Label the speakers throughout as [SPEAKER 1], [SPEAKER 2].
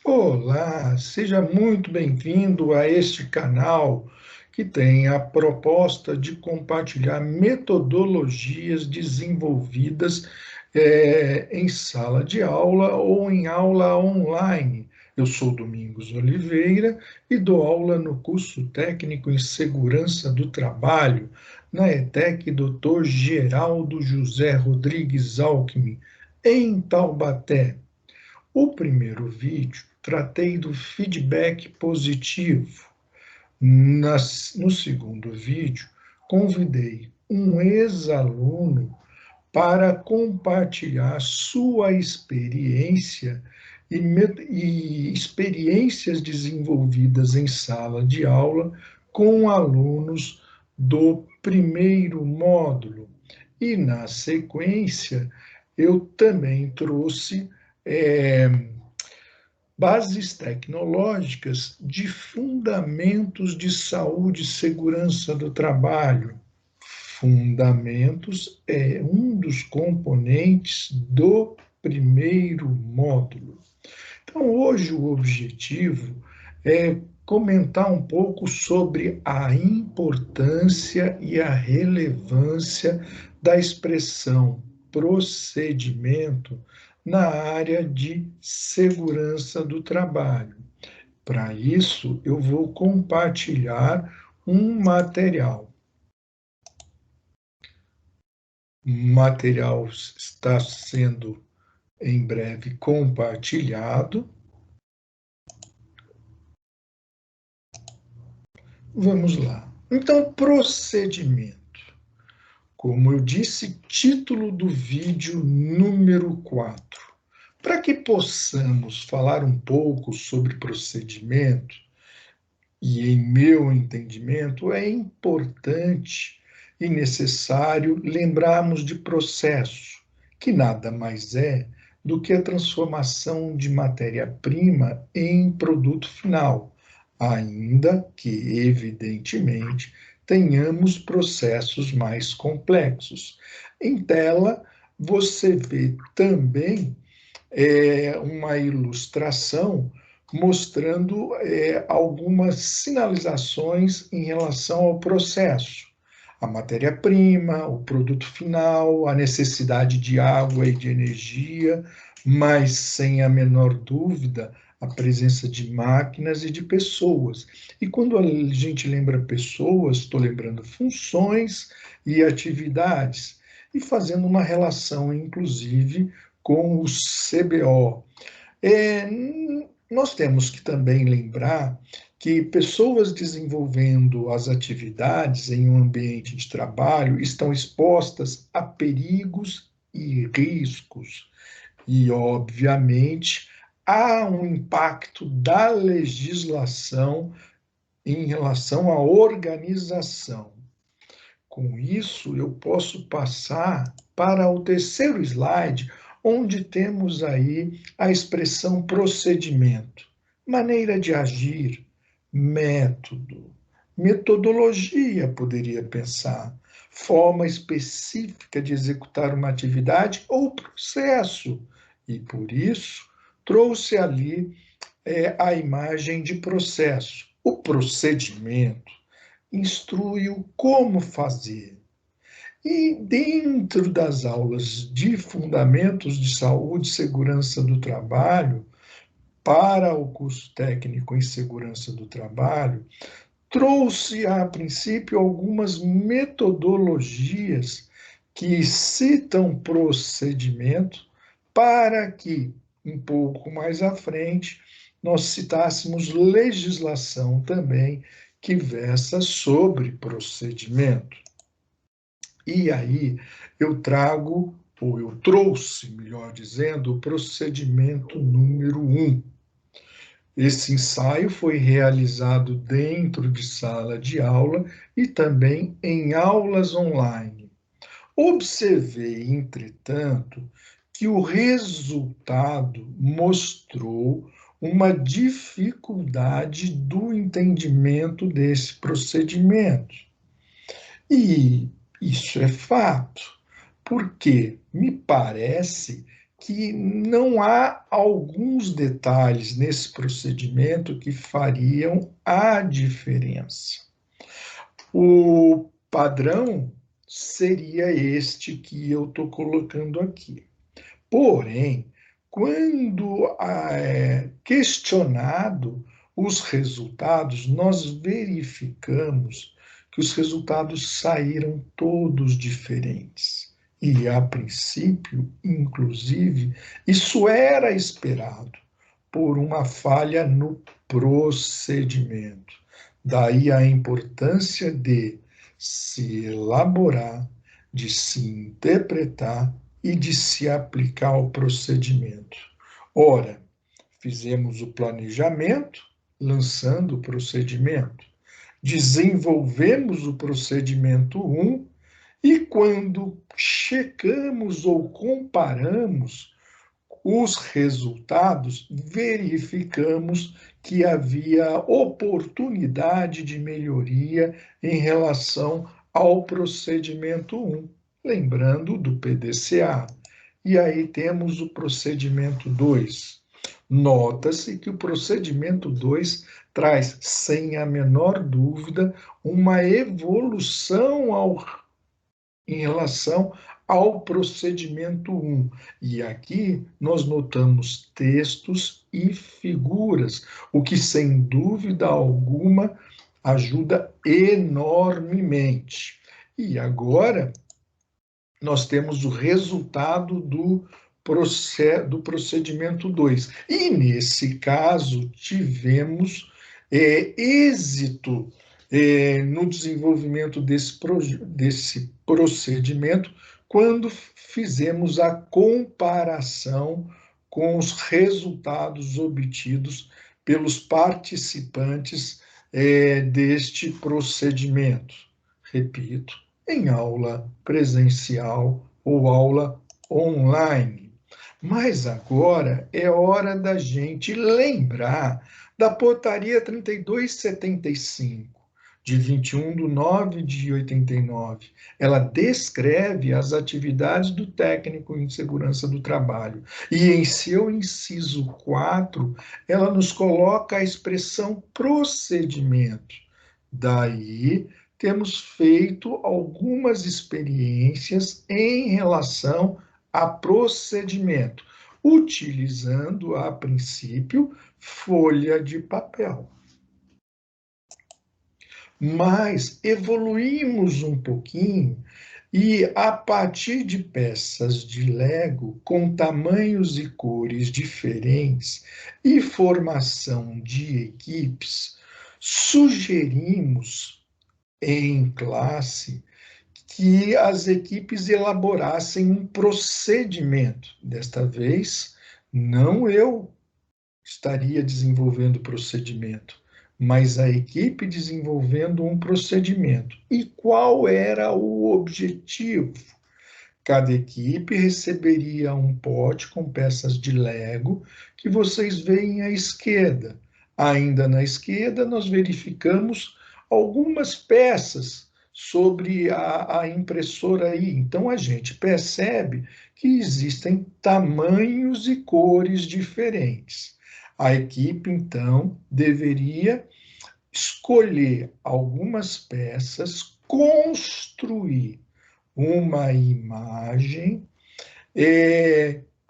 [SPEAKER 1] Olá, seja muito bem-vindo a este canal que tem a proposta de compartilhar metodologias desenvolvidas em sala de aula ou em aula online. Eu sou Domingos Oliveira e dou aula no curso técnico em segurança do trabalho na ETEC Dr. Geraldo José Rodrigues Alckmin, em Taubaté. O primeiro vídeo tratei do feedback positivo. No segundo vídeo, convidei um ex-aluno para compartilhar sua experiência e experiências desenvolvidas em sala de aula com alunos do primeiro módulo. E, na sequência, eu também trouxe é, bases tecnológicas de fundamentos de saúde e segurança do trabalho. Fundamentos é um dos componentes do primeiro módulo. Então, hoje o objetivo é comentar um pouco sobre a importância e a relevância da expressão procedimento na área de segurança do trabalho. Para isso, eu vou compartilhar um material. O material está sendo em breve compartilhado. Vamos lá. Então, procedimento. Como eu disse, título do vídeo número 4. Para que possamos falar um pouco sobre procedimento, e em meu entendimento, é importante e necessário lembrarmos de processo, que nada mais é do que a transformação de matéria-prima em produto final, ainda que, evidentemente, tenhamos processos mais complexos. Em tela, você vê também uma ilustração mostrando algumas sinalizações em relação ao processo. A matéria-prima, o produto final, a necessidade de água e de energia, mas sem a menor dúvida, a presença de máquinas e de pessoas. E quando a gente lembra pessoas, estou lembrando funções e atividades, e fazendo uma relação, inclusive, com o CBO. É, nós temos que também lembrar que pessoas desenvolvendo as atividades em um ambiente de trabalho estão expostas a perigos e riscos. E, obviamente, há um impacto da legislação em relação à organização. Com isso, eu posso passar para o terceiro slide, onde temos aí a expressão procedimento, maneira de agir, método, metodologia, poderia pensar, forma específica de executar uma atividade ou processo. E por isso trouxe ali a imagem de processo. O procedimento instrui o como fazer. E dentro das aulas de fundamentos de saúde e segurança do trabalho, para o curso técnico em segurança do trabalho, trouxe a princípio algumas metodologias que citam procedimento para que, um pouco mais à frente, nós citássemos legislação também que versa sobre procedimento. E aí eu trago, ou eu trouxe, melhor dizendo, o procedimento número 1. Esse ensaio foi realizado dentro de sala de aula e também em aulas online. Observei, entretanto, que o resultado mostrou uma dificuldade do entendimento desse procedimento. E isso é fato, porque me parece que não há alguns detalhes nesse procedimento que fariam a diferença. O padrão seria este que eu estou colocando aqui. Porém, quando questionado os resultados, nós verificamos que os resultados saíram todos diferentes. E, a princípio, inclusive, isso era esperado por uma falha no procedimento. Daí a importância de se elaborar, de se interpretar e de se aplicar ao procedimento. Ora, fizemos o planejamento, lançando o procedimento, desenvolvemos o procedimento 1 e quando checamos ou comparamos os resultados, verificamos que havia oportunidade de melhoria em relação ao procedimento 1, lembrando do PDCA. E aí temos o procedimento 2. Nota-se que o procedimento 2 traz, sem a menor dúvida, uma evolução em relação ao procedimento 1. E aqui nós notamos textos e figuras, o que sem dúvida alguma ajuda enormemente. E agora nós temos o resultado do procedimento 2. E nesse caso tivemos êxito no desenvolvimento desse procedimento quando fizemos a comparação com os resultados obtidos pelos participantes deste procedimento. Repito, em aula presencial ou aula online. Mas agora é hora da gente lembrar da Portaria 3275, de 21/9/89. Ela descreve as atividades do técnico em segurança do trabalho. E em seu inciso 4, ela nos coloca a expressão procedimento. Daí, temos feito algumas experiências em relação a procedimento, utilizando, a princípio, folha de papel. Mas evoluímos um pouquinho e, a partir de peças de Lego com tamanhos e cores diferentes e formação de equipes, sugerimos em classe que as equipes elaborassem um procedimento. Desta vez, não eu estaria desenvolvendo o procedimento, mas a equipe desenvolvendo um procedimento. E qual era o objetivo? Cada equipe receberia um pote com peças de Lego que vocês veem à esquerda. Ainda na esquerda, nós verificamos algumas peças sobre a impressora aí. Então, a gente percebe que existem tamanhos e cores diferentes. A equipe, então, deveria escolher algumas peças, construir uma imagem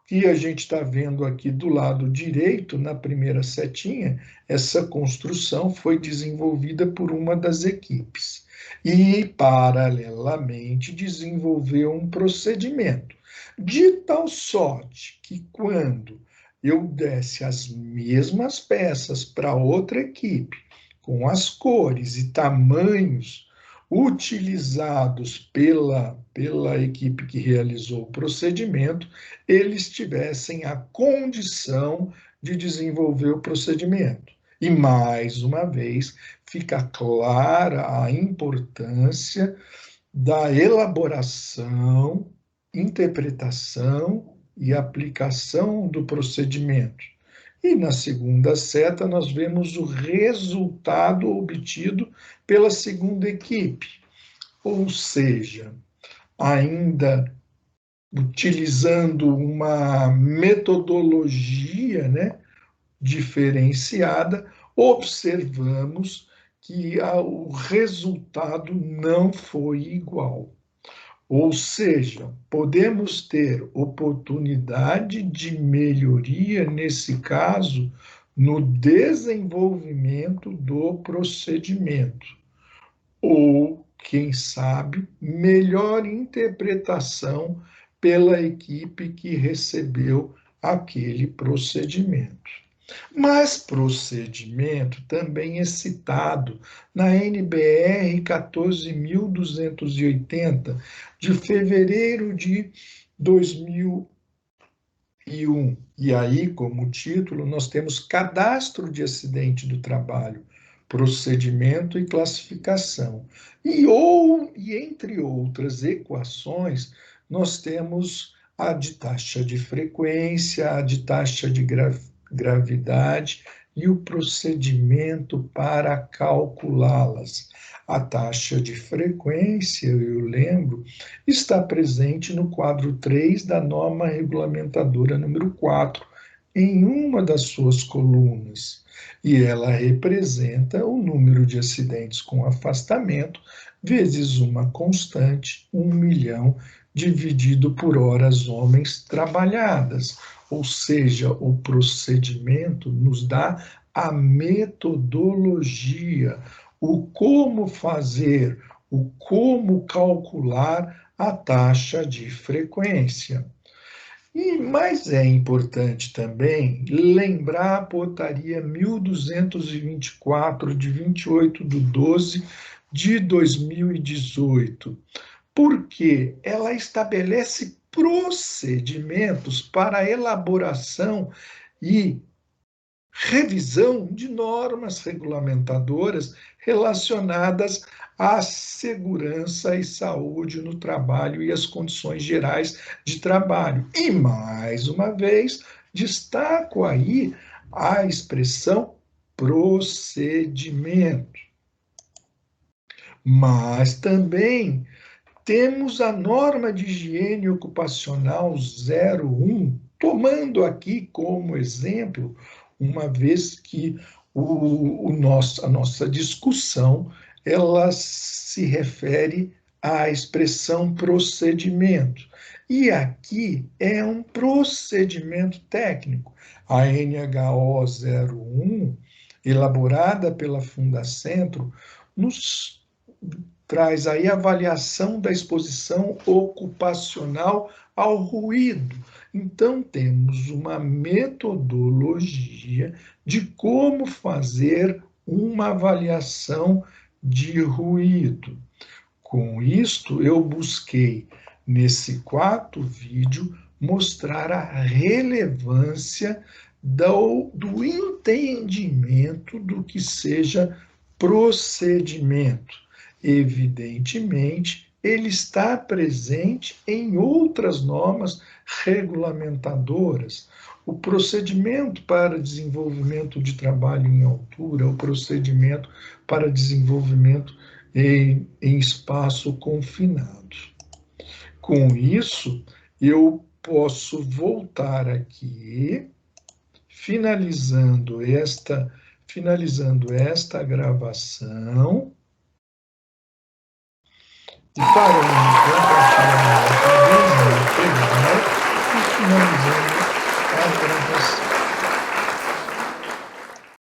[SPEAKER 1] que a gente está vendo aqui do lado direito, na primeira setinha. Essa construção foi desenvolvida por uma das equipes e, paralelamente, desenvolveu um procedimento, de tal sorte que, quando eu desse as mesmas peças para outra equipe, com as cores e tamanhos utilizados pela equipe que realizou o procedimento, eles tivessem a condição de desenvolver o procedimento. E, mais uma vez, fica clara a importância da elaboração, interpretação e aplicação do procedimento. E na segunda seta, nós vemos o resultado obtido pela segunda equipe. Ou seja, ainda utilizando uma metodologia, né, diferenciada, observamos que o resultado não foi igual. Ou seja, podemos ter oportunidade de melhoria, nesse caso, no desenvolvimento do procedimento, ou, quem sabe, melhor interpretação pela equipe que recebeu aquele procedimento. Mas procedimento também é citado na NBR 14.280, de fevereiro de 2001. E aí, como título, nós temos Cadastro de Acidente do Trabalho, Procedimento e Classificação. E entre outras equações, nós temos a de taxa de frequência, a de taxa de gravidade e o procedimento para calculá-las. A taxa de frequência, eu lembro, está presente no quadro 3 da norma regulamentadora número 4, em uma das suas colunas, e ela representa o número de acidentes com afastamento vezes uma constante, 1 milhão, dividido por horas homens trabalhadas. Ou seja, o procedimento nos dá a metodologia, o como fazer, o como calcular a taxa de frequência. Mas é importante também lembrar a portaria 1224, de 28/12 de 2018, porque ela estabelece procedimentos para a elaboração e revisão de normas regulamentadoras relacionadas à segurança e saúde no trabalho e as condições gerais de trabalho. E, mais uma vez, destaco aí a expressão procedimento. Mas também temos a norma de higiene ocupacional 01, tomando aqui como exemplo, uma vez que a nossa discussão ela se refere à expressão procedimento. E aqui é um procedimento técnico. A NHO 01, elaborada pela Fundacentro, nos traz aí a avaliação da exposição ocupacional ao ruído. Então, temos uma metodologia de como fazer uma avaliação de ruído. Com isto, eu busquei, nesse quarto vídeo, mostrar a relevância do entendimento do que seja procedimento. Evidentemente, ele está presente em outras normas regulamentadoras. O procedimento para desenvolvimento de trabalho em altura, o procedimento para desenvolvimento em espaço confinado. Com isso, eu posso voltar aqui, finalizando esta gravação, e parando o compartilhamento e finalizando